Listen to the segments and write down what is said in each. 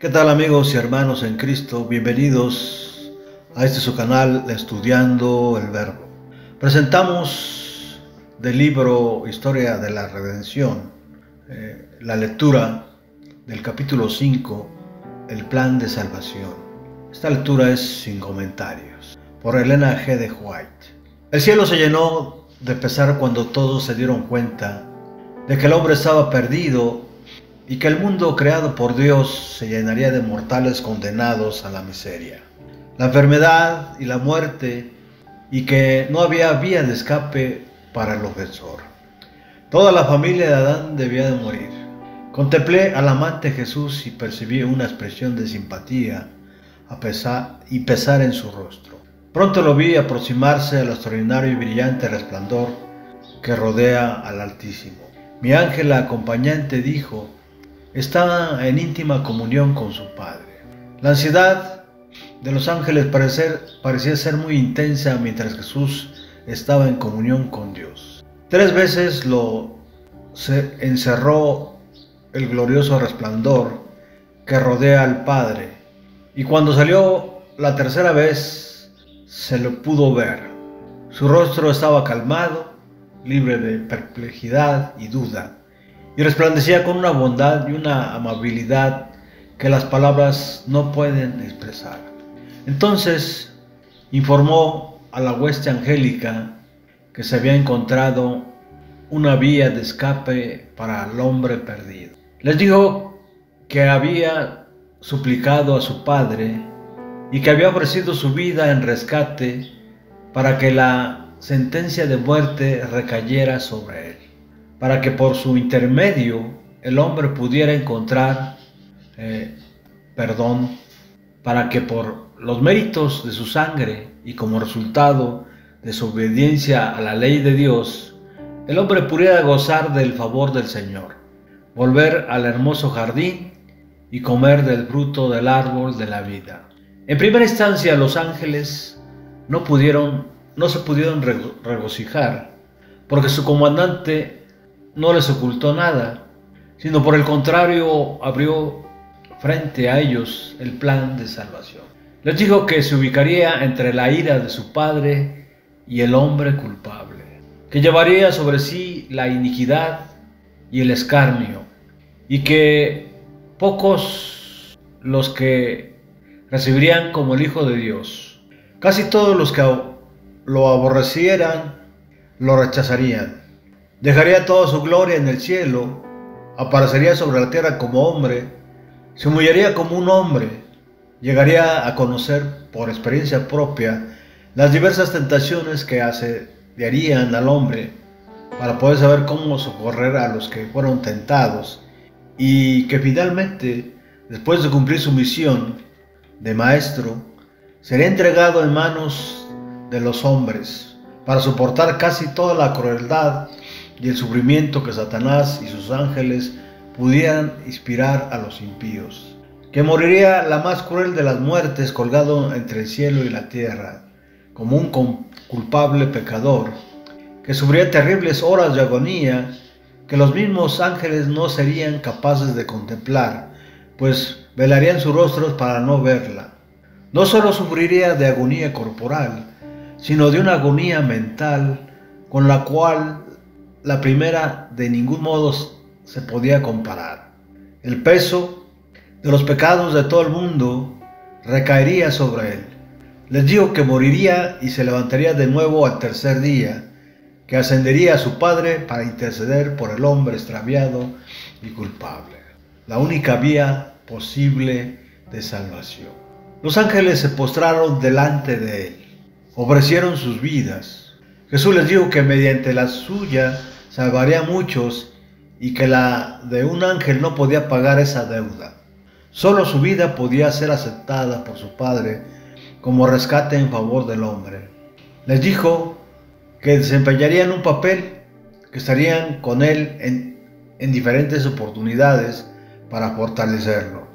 ¿Qué tal amigos y hermanos en Cristo? Bienvenidos a este su canal Estudiando el Verbo. Presentamos del libro Historia de la Redención, la lectura del capítulo 5, el plan de salvación. Esta lectura es sin comentarios, por Elena G. de White. El cielo se llenó de pesar cuando todos se dieron cuenta de que el hombre estaba perdido y que el mundo creado por Dios se llenaría de mortales condenados a la miseria, la enfermedad y la muerte, y que no había vía de escape para el ofensor. Toda la familia de Adán debía de morir. Contemplé al amante Jesús y percibí una expresión de simpatía y pesar en su rostro. Pronto lo vi aproximarse al extraordinario y brillante resplandor que rodea al Altísimo. Mi ángel acompañante dijo: está en íntima comunión con su Padre. La ansiedad de los ángeles parecía ser muy intensa mientras Jesús estaba en comunión con Dios. 3 veces se encerró el glorioso resplandor que rodea al Padre, y cuando salió la tercera vez se lo pudo ver. Su rostro estaba calmado, libre de perplejidad y duda, y resplandecía con una bondad y una amabilidad que las palabras no pueden expresar. Entonces informó a la hueste angélica que se había encontrado una vía de escape para el hombre perdido. Les dijo que había suplicado a su Padre y que había ofrecido su vida en rescate para que la sentencia de muerte recayera sobre él, para que por su intermedio el hombre pudiera encontrar perdón, para que por los méritos de su sangre y como resultado de su obediencia a la ley de Dios, el hombre pudiera gozar del favor del Señor, volver al hermoso jardín y comer del fruto del árbol de la vida. En primera instancia, los ángeles no se pudieron regocijar, porque su comandante no les ocultó nada, sino por el contrario abrió frente a ellos el plan de salvación. Les dijo que se ubicaría entre la ira de su Padre y el hombre culpable, que llevaría sobre sí la iniquidad y el escarnio, y que pocos los que recibirían como el Hijo de Dios. Casi todos los que lo aborrecieran lo rechazarían. Dejaría toda su gloria en el cielo, aparecería sobre la tierra como hombre, se humillaría como un hombre, llegaría a conocer por experiencia propia las diversas tentaciones que asediarían al hombre para poder saber cómo socorrer a los que fueron tentados, y que finalmente, después de cumplir su misión de maestro, sería entregado en manos de los hombres para soportar casi toda la crueldad y el sufrimiento que Satanás y sus ángeles pudieran inspirar a los impíos, que moriría la más cruel de las muertes colgado entre el cielo y la tierra, como un culpable pecador, que sufriría terribles horas de agonía que los mismos ángeles no serían capaces de contemplar, pues velarían sus rostros para no verla. No solo sufriría de agonía corporal, sino de una agonía mental con la cual la primera de ningún modo se podía comparar. El peso de los pecados de todo el mundo recaería sobre él. Les dijo que moriría y se levantaría de nuevo al tercer día, que ascendería a su Padre para interceder por el hombre extraviado y culpable, la única vía posible de salvación. Los ángeles se postraron delante de él, ofrecieron sus vidas. Jesús les dijo que mediante la suya salvaría a muchos y que la de un ángel no podía pagar esa deuda. Solo su vida podía ser aceptada por su Padre como rescate en favor del hombre. Les dijo que desempeñarían un papel, que estarían con él en diferentes oportunidades para fortalecerlo,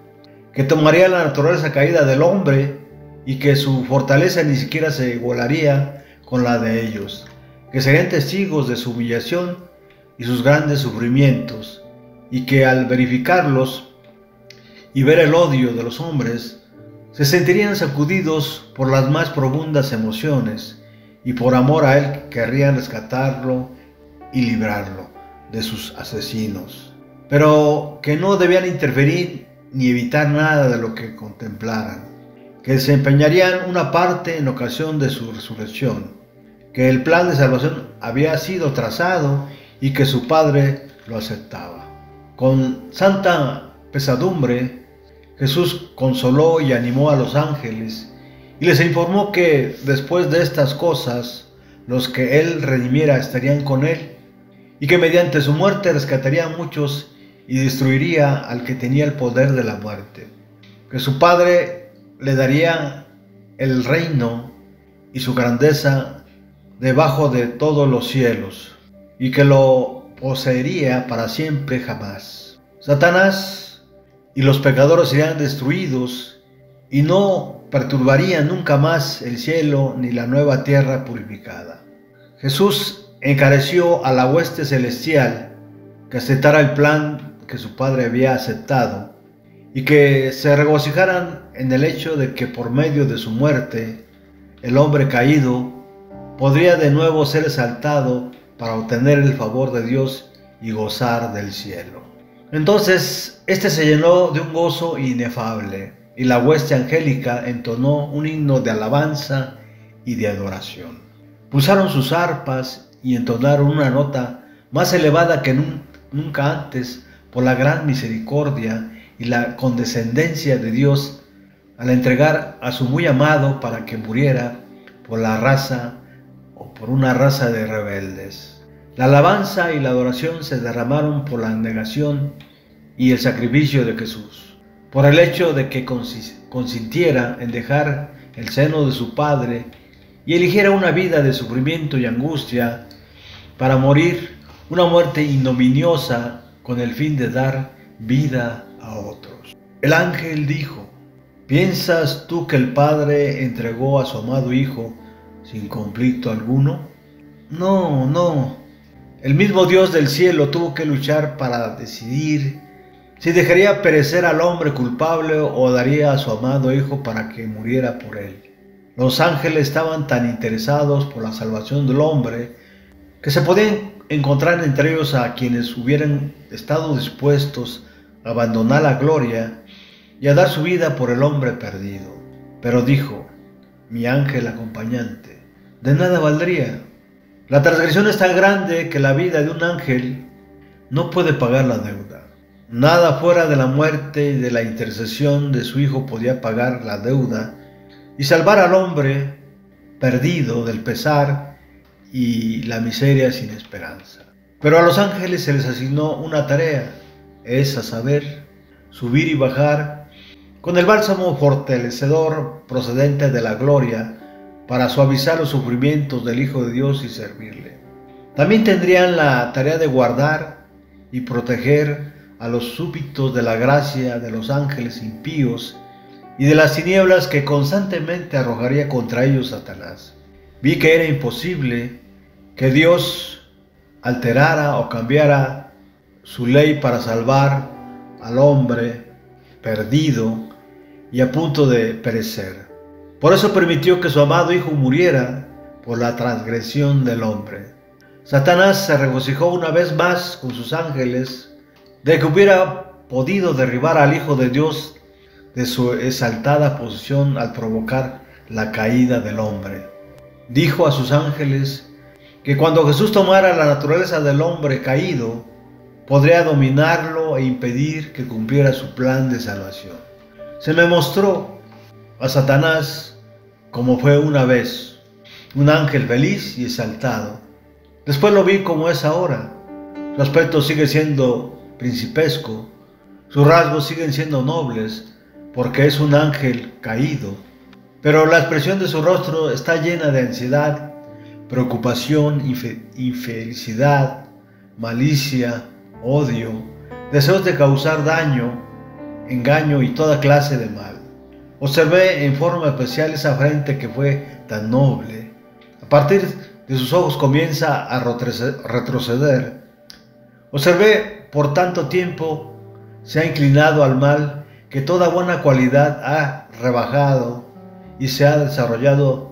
que tomaría la naturaleza caída del hombre y que su fortaleza ni siquiera se igualaría con la de ellos, que serían testigos de su humillación y sus grandes sufrimientos, y que al verificarlos y ver el odio de los hombres, se sentirían sacudidos por las más profundas emociones y por amor a él querrían rescatarlo y librarlo de sus asesinos, pero que no debían interferir ni evitar nada de lo que contemplaran, que desempeñarían una parte en ocasión de su resurrección, que el plan de salvación había sido trazado y que su Padre lo aceptaba. Con santa pesadumbre, Jesús consoló y animó a los ángeles y les informó que después de estas cosas, los que él redimiera estarían con él y que mediante su muerte rescataría a muchos y destruiría al que tenía el poder de la muerte, que su Padre le daría el reino y su grandeza debajo de todos los cielos y que lo poseería para siempre jamás. Satanás y los pecadores serían destruidos y no perturbarían nunca más el cielo ni la nueva tierra purificada. Jesús encareció a la hueste celestial que aceptara el plan que su Padre había aceptado y que se regocijaran en el hecho de que por medio de su muerte el hombre caído podría de nuevo ser exaltado para obtener el favor de Dios y gozar del cielo. Entonces éste se llenó de un gozo inefable y la hueste angélica entonó un himno de alabanza y de adoración. Pulsaron sus arpas y entonaron una nota más elevada que nunca antes por la gran misericordia y la condescendencia de Dios al entregar a su muy amado para que muriera por la raza o por una raza de rebeldes. La alabanza y la adoración se derramaron por la negación y el sacrificio de Jesús, por el hecho de que consintiera en dejar el seno de su Padre y eligiera una vida de sufrimiento y angustia para morir una muerte ignominiosa con el fin de dar vida a otros. El ángel dijo: ¿piensas tú que el Padre entregó a su amado Hijo sin conflicto alguno? No. El mismo Dios del cielo tuvo que luchar para decidir si dejaría perecer al hombre culpable o daría a su amado Hijo para que muriera por él. Los ángeles estaban tan interesados por la salvación del hombre que se podían encontrar entre ellos a quienes hubieran estado dispuestos a abandonar la gloria y a dar su vida por el hombre perdido. Pero dijo: mi ángel acompañante, de nada valdría. La transgresión es tan grande que la vida de un ángel no puede pagar la deuda. Nada fuera de la muerte y de la intercesión de su Hijo podía pagar la deuda y salvar al hombre perdido del pesar y la miseria sin esperanza. Pero a los ángeles se les asignó una tarea, es a saber, subir y bajar con el bálsamo fortalecedor procedente de la gloria para suavizar los sufrimientos del Hijo de Dios y servirle. También tendrían la tarea de guardar y proteger a los súbditos de la gracia de los ángeles impíos y de las tinieblas que constantemente arrojaría contra ellos Satanás. Vi que era imposible que Dios alterara o cambiara su ley para salvar al hombre perdido y a punto de perecer. Por eso permitió que su amado Hijo muriera por la transgresión del hombre. Satanás se regocijó una vez más con sus ángeles de que hubiera podido derribar al Hijo de Dios de su exaltada posición al provocar la caída del hombre. Dijo a sus ángeles que cuando Jesús tomara la naturaleza del hombre caído, podría dominarlo e impedir que cumpliera su plan de salvación. Se me mostró a Satanás como fue una vez, un ángel feliz y exaltado. Después lo vi como es ahora. Su aspecto sigue siendo principesco, sus rasgos siguen siendo nobles, porque es un ángel caído, pero la expresión de su rostro está llena de ansiedad, preocupación, infelicidad, malicia, odio, deseos de causar daño, engaño y toda clase de mal. Observé en forma especial esa frente que fue tan noble. A partir de sus ojos comienza a retroceder. Observé por tanto tiempo se ha inclinado al mal que toda buena cualidad ha rebajado y se ha desarrollado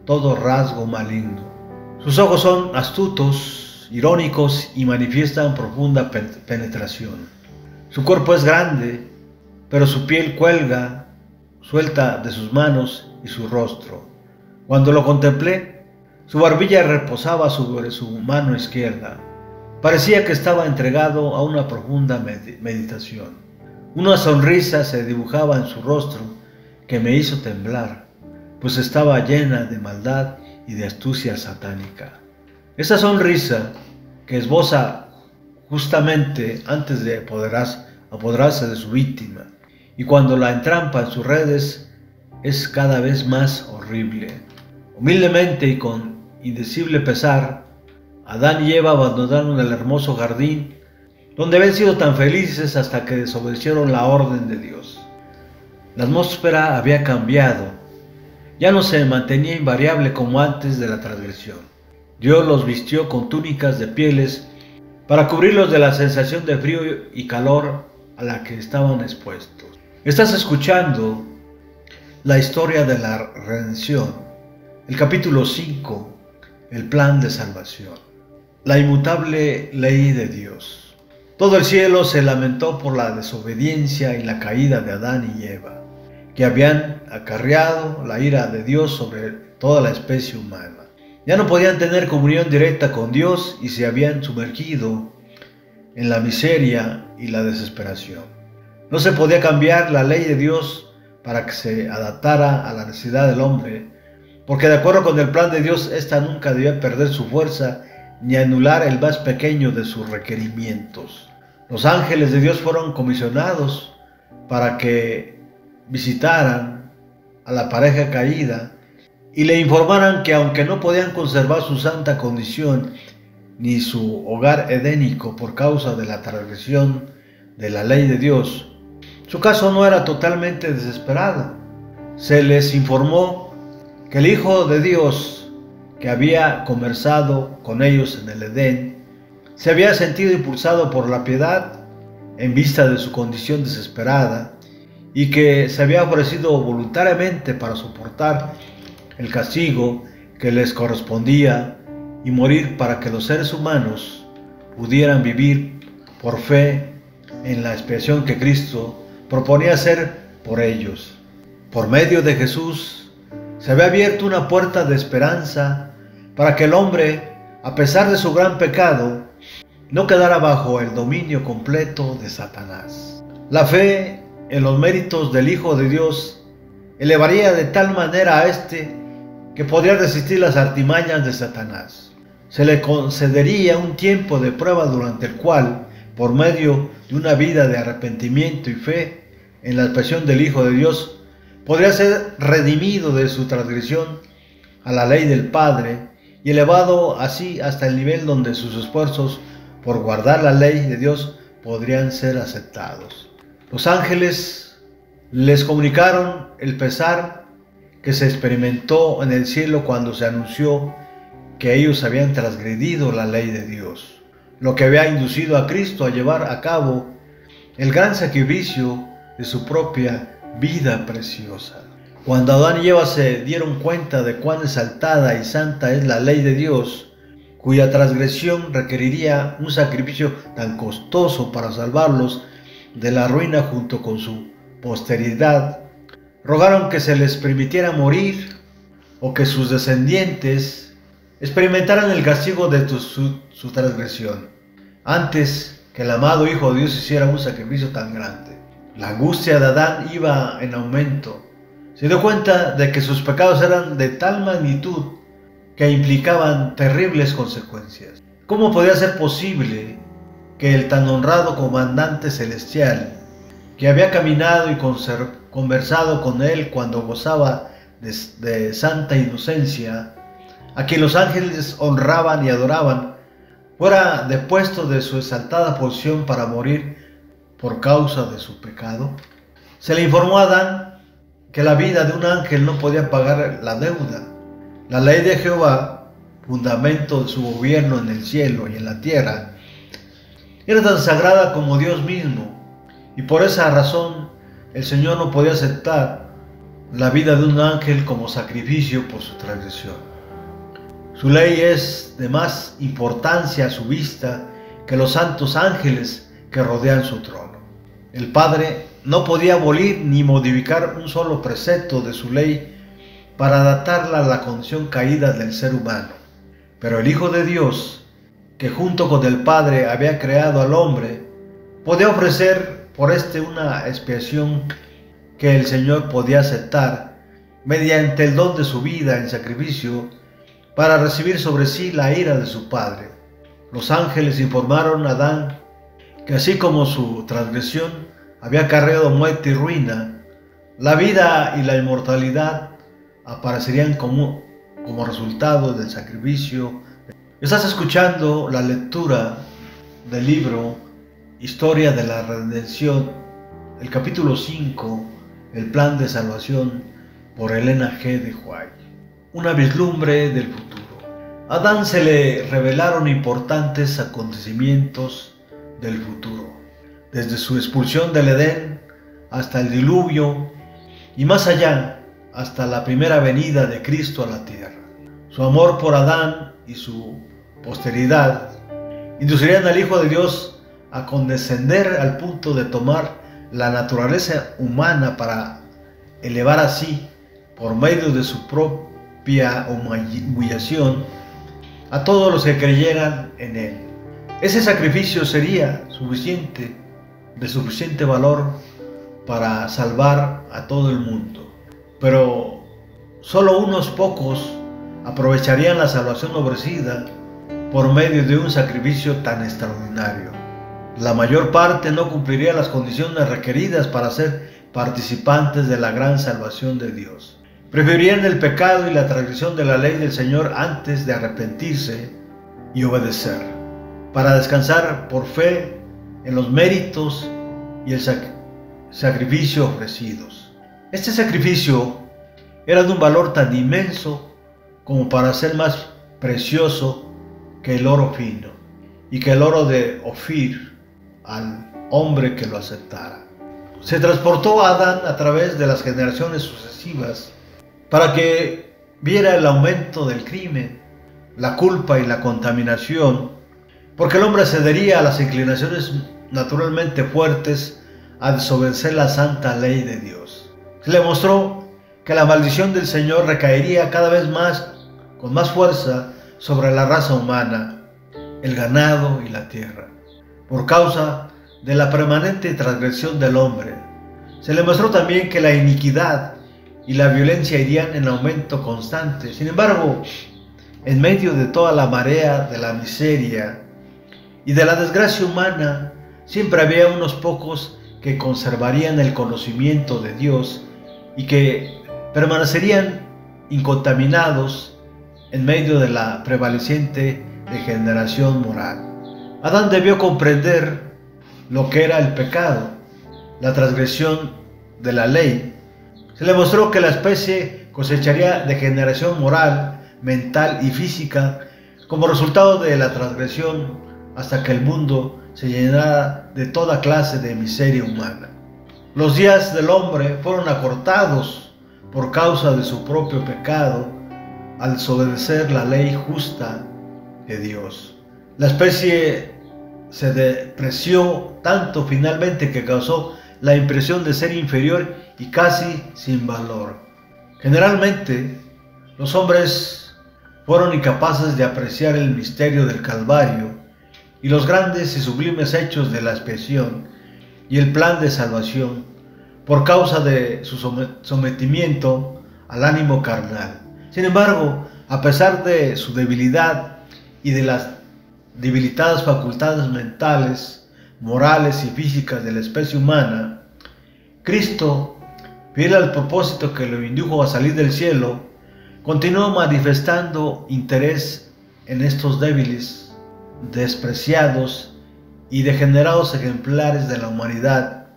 todo rasgo maligno. Sus ojos son astutos, irónicos y manifiestan profunda penetración. Su cuerpo es grande, pero su piel cuelga suelta de sus manos y su rostro. Cuando lo contemplé, su barbilla reposaba sobre su mano izquierda. Parecía que estaba entregado a una profunda meditación. Una sonrisa se dibujaba en su rostro que me hizo temblar, pues estaba llena de maldad y de astucia satánica. Esa sonrisa que esboza justamente antes de apoderarse de su víctima, y cuando la entrampa en sus redes, es cada vez más horrible. Humildemente y con indecible pesar, Adán y Eva abandonaron el hermoso jardín donde habían sido tan felices hasta que desobedecieron la orden de Dios. La atmósfera había cambiado, ya no se mantenía invariable como antes de la transgresión. Dios los vistió con túnicas de pieles para cubrirlos de la sensación de frío y calor a la que estaban expuestos. Estás escuchando la historia de la redención, el capítulo 5, el plan de salvación, la inmutable ley de Dios. Todo el cielo se lamentó por la desobediencia y la caída de Adán y Eva, que habían acarreado la ira de Dios sobre toda la especie humana. Ya no podían tener comunión directa con Dios y se habían sumergido en la miseria y la desesperación. No se podía cambiar la ley de Dios para que se adaptara a la necesidad del hombre, porque de acuerdo con el plan de Dios, ésta nunca debía perder su fuerza ni anular el más pequeño de sus requerimientos. Los ángeles de Dios fueron comisionados para que visitaran a la pareja caída y le informaran que aunque no podían conservar su santa condición ni su hogar edénico por causa de la transgresión de la ley de Dios, su caso no era totalmente desesperado. Se les informó que el Hijo de Dios, que había conversado con ellos en el Edén, se había sentido impulsado por la piedad en vista de su condición desesperada y que se había ofrecido voluntariamente para soportar el castigo que les correspondía y morir para que los seres humanos pudieran vivir por fe en la expiación que Cristo proponía hacer por ellos. Por medio de Jesús se había abierto una puerta de esperanza para que el hombre, a pesar de su gran pecado, no quedara bajo el dominio completo de Satanás. La fe en los méritos del Hijo de Dios elevaría de tal manera a éste que podría resistir las artimañas de Satanás. Se le concedería un tiempo de prueba durante el cual, por medio de una vida de arrepentimiento y fe en la expresión del Hijo de Dios, podría ser redimido de su transgresión a la ley del Padre y elevado así hasta el nivel donde sus esfuerzos por guardar la ley de Dios podrían ser aceptados. Los ángeles les comunicaron el pesar que se experimentó en el cielo cuando se anunció que ellos habían transgredido la ley de Dios, lo que había inducido a Cristo a llevar a cabo el gran sacrificio de su propia vida preciosa. Cuando Adán y Eva se dieron cuenta de cuán exaltada y santa es la ley de Dios, cuya transgresión requeriría un sacrificio tan costoso para salvarlos de la ruina junto con su posteridad, rogaron que se les permitiera morir o que sus descendientes experimentaran el castigo de su transgresión, antes que el amado Hijo de Dios hiciera un sacrificio tan grande. La angustia de Adán iba en aumento. Se dio cuenta de que sus pecados eran de tal magnitud que implicaban terribles consecuencias. ¿Cómo podía ser posible que el tan honrado comandante celestial, que había caminado y conversado con él cuando gozaba de santa inocencia, a quien los ángeles honraban y adoraban, fuera depuesto de su exaltada posición para morir por causa de su pecado? Se le informó a Adán que la vida de un ángel no podía pagar la deuda. La ley de Jehová, fundamento de su gobierno en el cielo y en la tierra, era tan sagrada como Dios mismo, y por esa razón el Señor no podía aceptar la vida de un ángel como sacrificio por su transgresión. Su ley es de más importancia a su vista que los santos ángeles que rodean su trono. El Padre no podía abolir ni modificar un solo precepto de su ley para adaptarla a la condición caída del ser humano. Pero el Hijo de Dios, que junto con el Padre había creado al hombre, podía ofrecer por una expiación que el Señor podía aceptar mediante el don de su vida en sacrificio para recibir sobre sí la ira de su Padre. Los ángeles informaron a Adán que así como su transgresión había acarreado muerte y ruina, la vida y la inmortalidad aparecerían como resultado del sacrificio. Estás escuchando la lectura del libro Historia de la Redención, el capítulo 5, el plan de salvación, por Elena G. de White. Una vislumbre del futuro. A Adán se le revelaron importantes acontecimientos del futuro, desde su expulsión del Edén hasta el diluvio y más allá, hasta la primera venida de Cristo a la tierra. Su amor por Adán y su posteridad inducirían al Hijo de Dios a condescender al punto de tomar la naturaleza humana para elevar así, por medio de su propia humillación, a todos los que creyeran en él. Ese sacrificio sería de suficiente valor para salvar a todo el mundo. Pero solo unos pocos aprovecharían la salvación ofrecida por medio de un sacrificio tan extraordinario. La mayor parte no cumpliría las condiciones requeridas para ser participantes de la gran salvación de Dios. Preferirían el pecado y la transgresión de la ley del Señor antes de arrepentirse y obedecer, para descansar por fe en los méritos y el sacrificio ofrecidos. Este sacrificio era de un valor tan inmenso como para ser más precioso que el oro fino y que el oro de Ofir al hombre que lo aceptara. Se transportó a Adán a través de las generaciones sucesivas para que viera el aumento del crimen, la culpa y la contaminación, porque el hombre cedería a las inclinaciones naturalmente fuertes a desobedecer la santa ley de Dios. Se le mostró que la maldición del Señor recaería cada vez más, con más fuerza, sobre la raza humana, el ganado y la tierra, por causa de la permanente transgresión del hombre. Se le mostró también que la iniquidad y la violencia irían en aumento constante. Sin embargo, en medio de toda la marea de la miseria y de la desgracia humana, siempre había unos pocos que conservarían el conocimiento de Dios y que permanecerían incontaminados en medio de la prevaleciente degeneración moral. Adán debió comprender lo que era el pecado, la transgresión de la ley. Se le mostró que la especie cosecharía degeneración moral, mental y física como resultado de la transgresión hasta que el mundo se llenara de toda clase de miseria humana. Los días del hombre fueron acortados por causa de su propio pecado al desobedecer la ley justa de Dios. La especie se depreció tanto finalmente que causó la impresión de ser inferior y casi sin valor. Generalmente, los hombres fueron incapaces de apreciar el misterio del Calvario y los grandes y sublimes hechos de la expiación y el plan de salvación por causa de su sometimiento al ánimo carnal. Sin embargo, a pesar de su debilidad y de las debilitadas facultades mentales, morales y físicas de la especie humana, Cristo, fiel al propósito que lo indujo a salir del cielo, continuó manifestando interés en estos débiles, despreciados y degenerados ejemplares de la humanidad,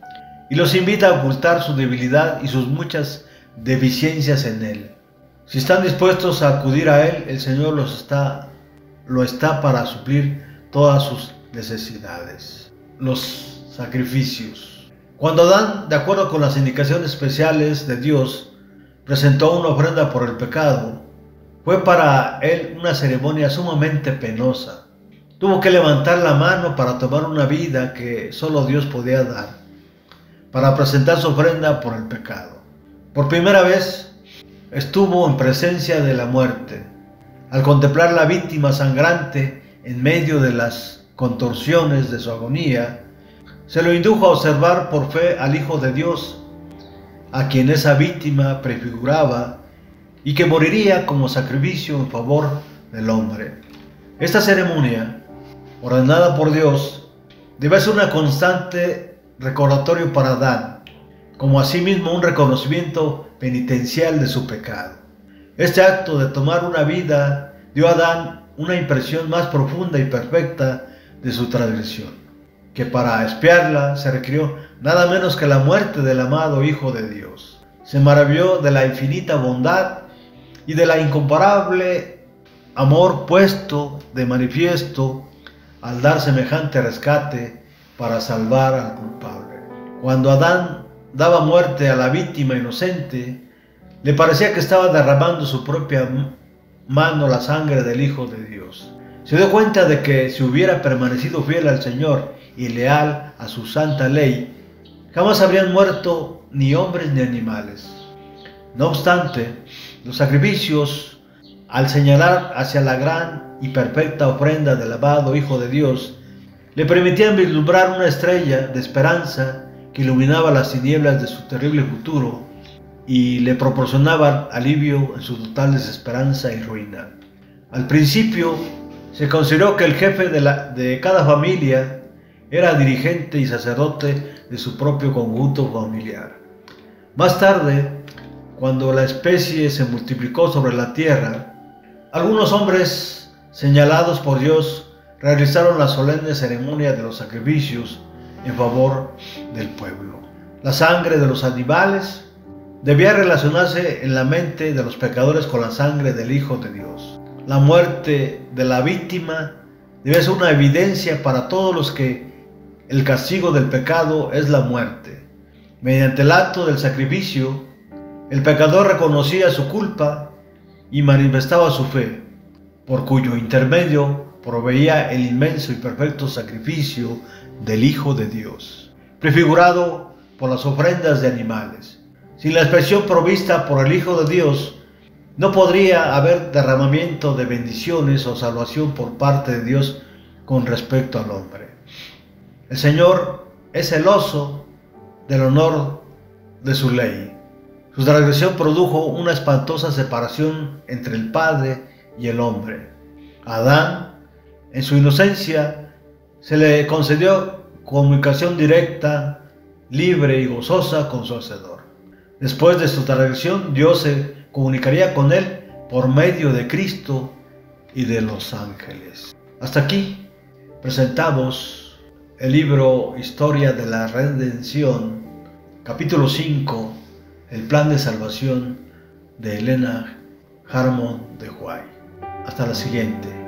y los invita a ocultar su debilidad y sus muchas deficiencias en Él. Si están dispuestos a acudir a Él, el Señor lo está para suplir todas sus necesidades. Los sacrificios. Cuando Adán, de acuerdo con las indicaciones especiales de Dios, presentó una ofrenda por el pecado, fue para él una ceremonia sumamente penosa. Tuvo que levantar la mano para tomar una vida que solo Dios podía dar, para presentar su ofrenda por el pecado. Por primera vez estuvo en presencia de la muerte. Al contemplar la víctima sangrante en medio de las contorsiones de su agonía, se lo indujo a observar por fe al Hijo de Dios, a quien esa víctima prefiguraba y que moriría como sacrificio en favor del hombre. Esta ceremonia, ordenada por Dios, debe ser una constante recordatorio para Adán, como asimismo un reconocimiento penitencial de su pecado. Este acto de tomar una vida dio a Adán una impresión más profunda y perfecta de su transgresión, que para expiarla se requirió nada menos que la muerte del amado Hijo de Dios. Se maravilló de la infinita bondad y de la incomparable amor puesto de manifiesto al dar semejante rescate para salvar al culpable. Cuando Adán daba muerte a la víctima inocente, le parecía que estaba derramando su propia mano la sangre del Hijo de Dios. Se dio cuenta de que si hubiera permanecido fiel al Señor y leal a su santa ley, jamás habrían muerto ni hombres ni animales. No obstante, los sacrificios, al señalar hacia la gran y perfecta ofrenda del amado Hijo de Dios, le permitían vislumbrar una estrella de esperanza que iluminaba las tinieblas de su terrible futuro y le proporcionaban alivio en su total desesperanza y ruina. Al principio, se consideró que el jefe de cada familia era dirigente y sacerdote de su propio conjunto familiar. Más tarde, cuando la especie se multiplicó sobre la tierra, algunos hombres señalados por Dios realizaron la solemne ceremonia de los sacrificios en favor del pueblo. La sangre de los animales debía relacionarse en la mente de los pecadores con la sangre del Hijo de Dios. La muerte de la víctima debe ser una evidencia para todos los que el castigo del pecado es la muerte. Mediante el acto del sacrificio, el pecador reconocía su culpa y manifestaba su fe, por cuyo intermedio proveía el inmenso y perfecto sacrificio del Hijo de Dios, prefigurado por las ofrendas de animales. Sin la expresión provista por el Hijo de Dios, no podría haber derramamiento de bendiciones o salvación por parte de Dios con respecto al hombre. El Señor es celoso del honor de su ley. Su transgresión produjo una espantosa separación entre el Padre y el hombre. A Adán, en su inocencia, se le concedió comunicación directa, libre y gozosa con su Hacedor. Después de su transgresión, Dios se comunicaría con él por medio de Cristo y de los ángeles. Hasta aquí presentamos el libro Historia de la Redención, capítulo 5, El plan de salvación de Helena Harmon de White. Hasta la siguiente.